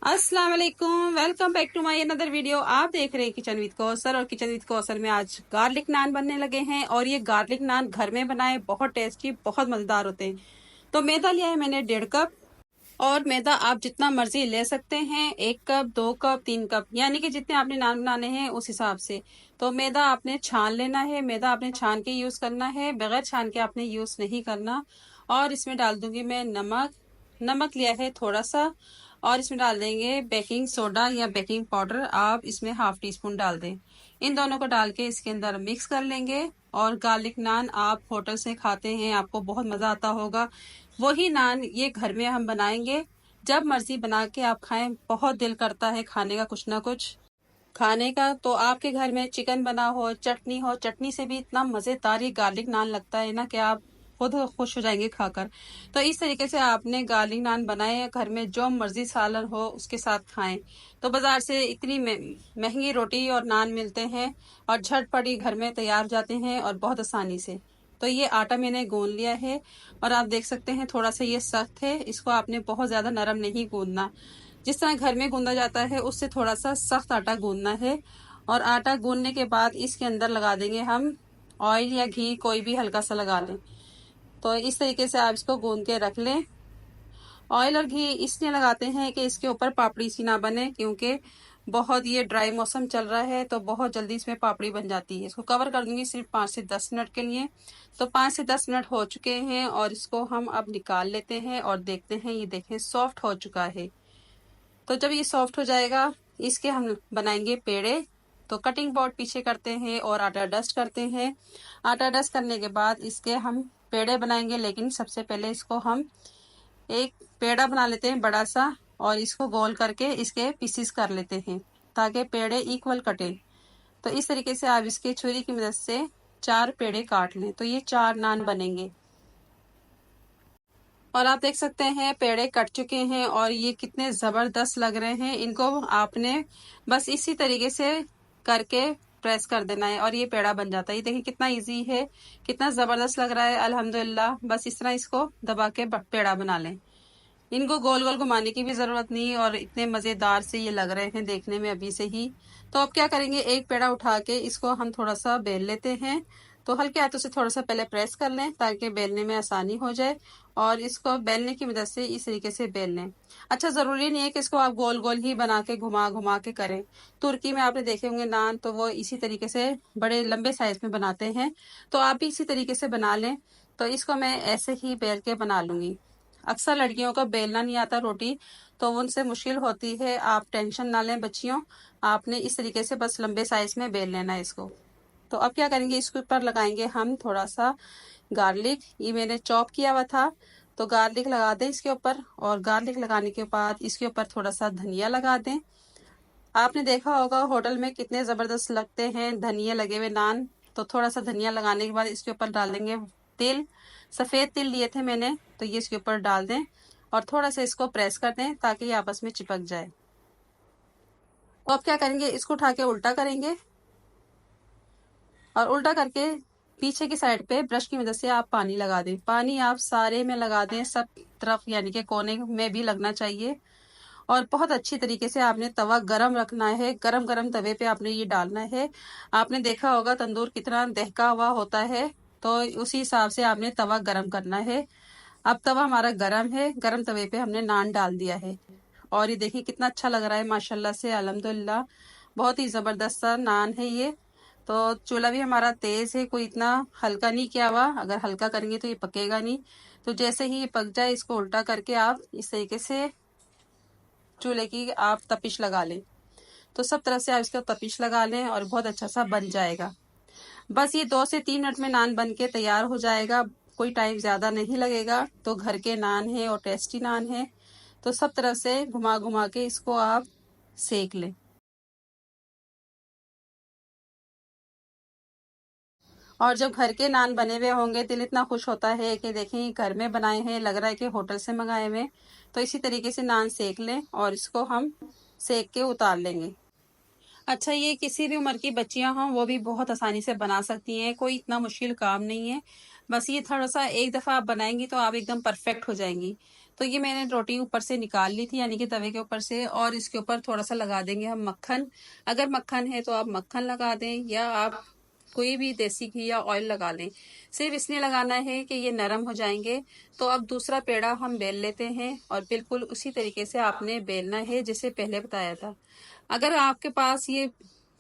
अस्सलाम वालेकुम, welcome back to my another video. आप देख रहे हैं किचन विद कौसर और किचन विद कौसर में आज गार्लिक नान बनने लगे हैं और ये गार्लिक नान घर में बनाए बहुत टेस्टी, बहुत मजेदार होते हैं। तो मैदा लिया है मैंने 1.5 कप और मैदा आप जितना मर्जी ले सकते हैं, 1 कप, 2 कप, 3 कप, यानी कि जितने आपने नान बनाने हैं उस हिसाब से। तो मैदा आपने छान लेना है, मैदा आपने छान के यूज करना है, बगैर छान के आपने यूज नहीं करना। और इसमें डाल दूंगी मैं नमक। नमक लिया है थोड़ा सा। और इसमें डाल देंगे बेकिंग सोडा या बेकिंग पाउडर, आप इसमें हाफ टी स्पून डाल दें। इन दोनों को डाल के इसके अंदर मिक्स कर लेंगे। और गार्लिक नान आप होटल से खाते हैं, आपको बहुत मजा आता होगा। वही नान ये घर में हम बनाएंगे, जब मर्जी बना के आप खाएं। बहुत दिल करता है खाने का कुछ ना कुछ खाने का। तो आपके घर में चिकन बना हो, चटनी हो, चटनी से भी इतना मजेदार ये गार्लिक नान लगता है ना कि आप खुद खुश हो जाएंगे खाकर। तो इस तरीके से आपने गार्लिक नान बनाए, घर में जो मर्जी सालन हो उसके साथ खाएं। तो बाजार से इतनी महंगी रोटी और नान मिलते हैं और झटपट ही घर में तैयार हो जाते हैं और बहुत आसानी से। तो ये आटा मैंने गूंद लिया है और आप देख सकते हैं थोड़ा सा ये सख्त है, इसको आपने बहुत ज्यादा नरम नहीं गूंदना। जिस तरह घर में गूंदा जाता है उससे थोड़ा सा सख्त आटा गूंदना है। और आटा गूंदने के बाद इसके अंदर लगा देंगे हम ऑयल या घी, कोई भी हल्का सा लगा लें। तो इस तरीके से आप इसको गूंद के रख लें। ऑयल और घी इसलिए लगाते हैं कि इसके ऊपर पापड़ी सी ना बने, क्योंकि बहुत ये ड्राई मौसम चल रहा है तो बहुत जल्दी इसमें पापड़ी बन जाती है। इसको कवर कर दूंगी सिर्फ 5 से 10 मिनट के लिए। तो 5 से 10 मिनट हो चुके हैं और इसको हम अब निकाल लेते हैं और देखते हैं। ये देखें सॉफ्ट हो चुका है। तो जब ये सॉफ्ट हो जाएगा इसके हम बनाएंगे पेड़े। तो कटिंग बोर्ड पीछे करते हैं और आटा डस्ट करते हैं। आटा डस्ट करने के बाद इसके हम पेड़े बनाएंगे, लेकिन सबसे पहले इसको हम एक पेड़ा बना लेते हैं बड़ा सा और इसको गोल करके इसके पीसीस कर लेते हैं ताकि पेड़े इक्वल कटे। तो इस तरीके से आप इसके छुरी की मदद से 4 पेड़े काट लें तो ये 4 नान बनेंगे। और आप देख सकते हैं पेड़े कट चुके हैं और ये कितने जबरदस्त लग रहे हैं। इनको आपने बस इसी तरीके से करके प्रेस कर देना है और ये पेड़ा बन जाता है। ये देखिए कितना इजी है, कितना जबरदस्त लग रहा है अल्हम्दुलिल्लाह। बस इस तरह इसको दबा के पेड़ा बना लें। इनको गोल गोल घुमाने की भी जरूरत नहीं और इतने मजेदार से ये लग रहे हैं देखने में अभी से ही। तो अब क्या करेंगे, एक पेड़ा उठा के इसको हम थोड़ा सा बेल लेते हैं। तो हल्के हाथों से थोड़ा सा पहले प्रेस कर लें ताकि बेलने में आसानी हो जाए और इसको बेलने की मदद से इस तरीके से बेल लें। अच्छा, जरूरी नहीं है कि इसको आप गोल गोल ही बना के घुमा घुमा के करें। तुर्की में आपने देखे होंगे नान, तो वो इसी तरीके से बड़े लंबे साइज में बनाते हैं। तो आप भी इसी तरीके से बना लें। तो इसको मैं ऐसे ही बेल के बना लूंगी। अक्सर लड़कियों को बेलना नहीं आता रोटी, तो उनसे मुश्किल होती है। आप टेंशन ना लें बच्चियों, आपने इस तरीके से बस लंबे साइज में बेल लेना है इसको। तो अब क्या करेंगे, इसके ऊपर लगाएंगे हम थोड़ा सा गार्लिक। ये मैंने चॉप किया हुआ था। तो गार्लिक लगा दें इसके ऊपर और गार्लिक लगाने के बाद इसके ऊपर थोड़ा सा धनिया लगा दें। आपने देखा होगा होटल में कितने जबरदस्त लगते हैं धनिया लगे हुए नान। तो थोड़ा सा धनिया लगाने के बाद इसके ऊपर डाल देंगे तिल। सफेद तिल लिए थे मैंने, तो ये इसके ऊपर डाल दें और थोड़ा सा इसको प्रेस कर दें ताकि ये आपस में चिपक जाए। तो अब क्या करेंगे, इसको उठा के उल्टा करेंगे और उल्टा करके पीछे की साइड पे ब्रश की मदद से आप पानी लगा दें। पानी आप सारे में लगा दें, सब तरफ, यानी कि कोने में भी लगना चाहिए। और बहुत अच्छी तरीके से आपने तवा गरम रखना है। गरम गरम तवे पे आपने ये डालना है। आपने देखा होगा तंदूर कितना दहका हुआ होता है, तो उसी हिसाब से आपने तवा गरम करना है। अब तवा हमारा गरम है, गरम तवे पे हमने नान डाल दिया है और ये देखिए कितना अच्छा लग रहा है माशाल्लाह से, अल्हम्दुलिल्लाह। बहुत ही जबरदस्त सा नान है ये। तो चूल्हा भी हमारा तेज है, कोई इतना हल्का नहीं किया हुआ, अगर हल्का करेंगे तो ये पकेगा नहीं। तो जैसे ही ये पक जाए इसको उल्टा करके आप इस तरीके से चूल्हे की आप तपिश लगा लें। तो सब तरह से आप इसका तपिश लगा लें और बहुत अच्छा सा बन जाएगा। बस ये 2 से 3 मिनट में नान बन के तैयार हो जाएगा। कोई टाइम ज्यादा नहीं लगेगा। तो घर के नान है और टेस्टी नान है। तो सब तरफ से घुमा घुमा के इसको आप सेक लें। और जब घर के नान बने हुए होंगे दिल इतना खुश होता है कि देखें घर में बनाए हैं, लग रहा है कि होटल से मंगाए हुए। तो इसी तरीके से नान सेक लें और इसको हम सेक के उतार लेंगे। अच्छा, ये किसी भी उम्र की बच्चियां हों वो भी बहुत आसानी से बना सकती हैं, कोई इतना मुश्किल काम नहीं है। बस ये थोड़ा सा एक दफ़ा आप बनाएंगी तो आप एकदम परफेक्ट हो जाएंगी। तो ये मैंने रोटी ऊपर से निकाल ली थी, यानी कि तवे के ऊपर से, और इसके ऊपर थोड़ा सा लगा देंगे हम मक्खन। अगर मक्खन है तो आप मक्खन लगा दें, या आप कोई भी देसी घी या ऑयल लगा लें। सिर्फ इसलिए लगाना है कि ये नरम हो जाएंगे। तो अब दूसरा पेड़ा हम बेल लेते हैं, और बिल्कुल उसी तरीके से आपने बेलना है जैसे पहले बताया था। अगर आपके पास ये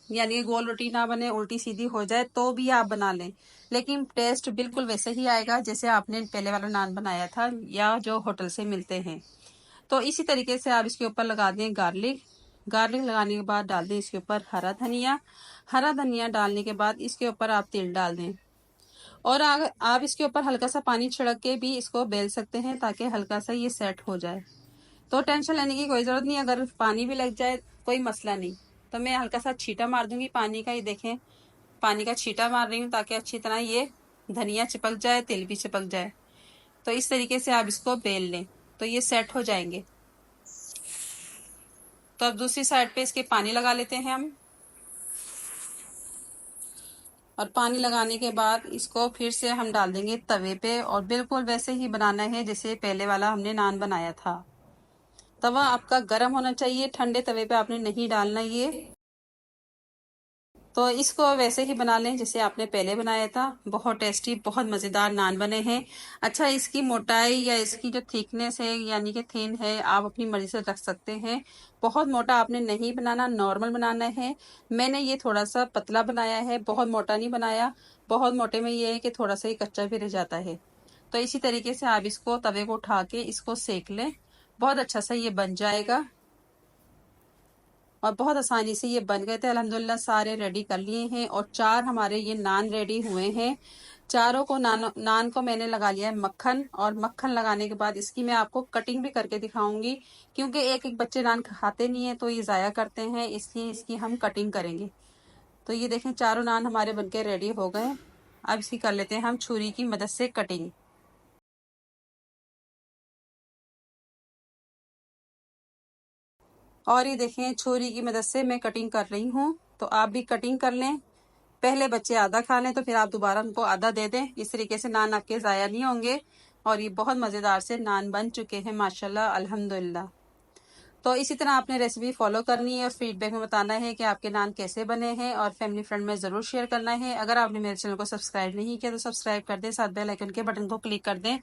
यानी कि गोल रोटी ना बने, उल्टी सीधी हो जाए, तो भी आप बना लें, लेकिन टेस्ट बिल्कुल वैसे ही आएगा जैसे आपने पहले वाला नान बनाया था या जो होटल से मिलते हैं। तो इसी तरीके से आप इसके ऊपर लगा दें गार्लिक। गार्लिक लगाने के बाद डाल दें इसके ऊपर हरा धनिया। हरा धनिया डालने के बाद इसके ऊपर आप तिल डाल दें, और अगर आप इसके ऊपर हल्का सा पानी छिड़क के भी इसको बेल सकते हैं ताकि हल्का सा ये सेट हो जाए। तो टेंशन लेने की कोई जरूरत नहीं, अगर पानी भी लग जाए कोई मसला नहीं। तो मैं हल्का सा छींटा मार दूंगी पानी का, ये देखें पानी का छींटा मार रही हूँ ताकि अच्छी तरह ये धनिया चिपक जाए, तिल भी चिपक जाए। तो इस तरीके से आप इसको बेल लें तो ये सेट हो जाएंगे। तो अब दूसरी साइड पे इसके पानी लगा लेते हैं हम, और पानी लगाने के बाद इसको फिर से हम डाल देंगे तवे पे, और बिल्कुल वैसे ही बनाना है जैसे पहले वाला हमने नान बनाया था। तवा आपका गर्म होना चाहिए, ठंडे तवे पे आपने नहीं डालना ये। तो इसको वैसे ही बना लें जैसे आपने पहले बनाया था। बहुत टेस्टी, बहुत मज़ेदार नान बने हैं। अच्छा, इसकी मोटाई या इसकी जो थिकनेस है यानी कि थिन है, आप अपनी मर्जी से रख सकते हैं। बहुत मोटा आपने नहीं बनाना, नॉर्मल बनाना है। मैंने ये थोड़ा सा पतला बनाया है, बहुत मोटा नहीं बनाया। बहुत मोटे में ये है कि थोड़ा सा ही कच्चा भी रह जाता है। तो इसी तरीके से आप इसको तवे को उठा के इसको सेक लें, बहुत अच्छा सा ये बन जाएगा। और बहुत आसानी से ये बन गए थे अल्हम्दुलिल्लाह। सारे रेडी कर लिए हैं, और 4 हमारे ये नान रेडी हुए हैं। चारों को नान को मैंने लगा लिया है मक्खन, और मक्खन लगाने के बाद इसकी मैं आपको कटिंग भी करके दिखाऊंगी, क्योंकि एक एक बच्चे नान खाते नहीं है तो ये ज़ाया करते हैं, इसलिए इसकी हम कटिंग करेंगे। तो ये देखें चारों नान हमारे बनके रेडी हो गए। अब इसकी कर लेते हैं हम छुरी की मदद से कटिंग। और ये देखें छुरी की मदद से मैं कटिंग कर रही हूँ, तो आप भी कटिंग कर लें। पहले बच्चे आधा खा लें तो फिर आप दोबारा उनको आधा दे दें। इस तरीके से नान आपके ज़ाया नहीं होंगे। और ये बहुत मज़ेदार से नान बन चुके हैं माशाल्लाह अल्हम्दुलिल्लाह। तो इसी तरह आपने रेसिपी फॉलो करनी है, और फीडबैक में बताना है कि आपके नान कैसे बने हैं, और फैमिली फ्रेंड में ज़रूर शेयर करना है। अगर आपने मेरे चैनल को सब्सक्राइब नहीं किया तो सब्सक्राइब कर दें, साथ बेल आइकन के बटन को क्लिक कर दें,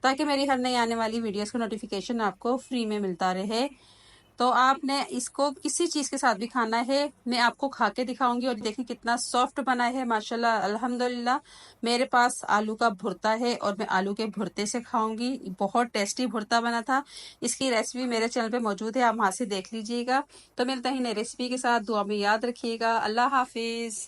ताकि मेरी हर नई आने वाली वीडियोज़ का नोटिफिकेशन आपको फ्री में मिलता रहे। तो आपने इसको किसी चीज़ के साथ भी खाना है, मैं आपको खा के दिखाऊंगी। और देखिए कितना सॉफ्ट बना है माशाल्लाह अल्हम्दुलिल्लाह। मेरे पास आलू का भुर्ता है, और मैं आलू के भुर्ते से खाऊंगी। बहुत टेस्टी भुर्ता बना था। इसकी रेसिपी मेरे चैनल पे मौजूद है, आप वहाँ से देख लीजिएगा। तो मिलते हैं नई रेसिपी के साथ। दुआ में याद रखिएगा। अल्लाह हाफिज़।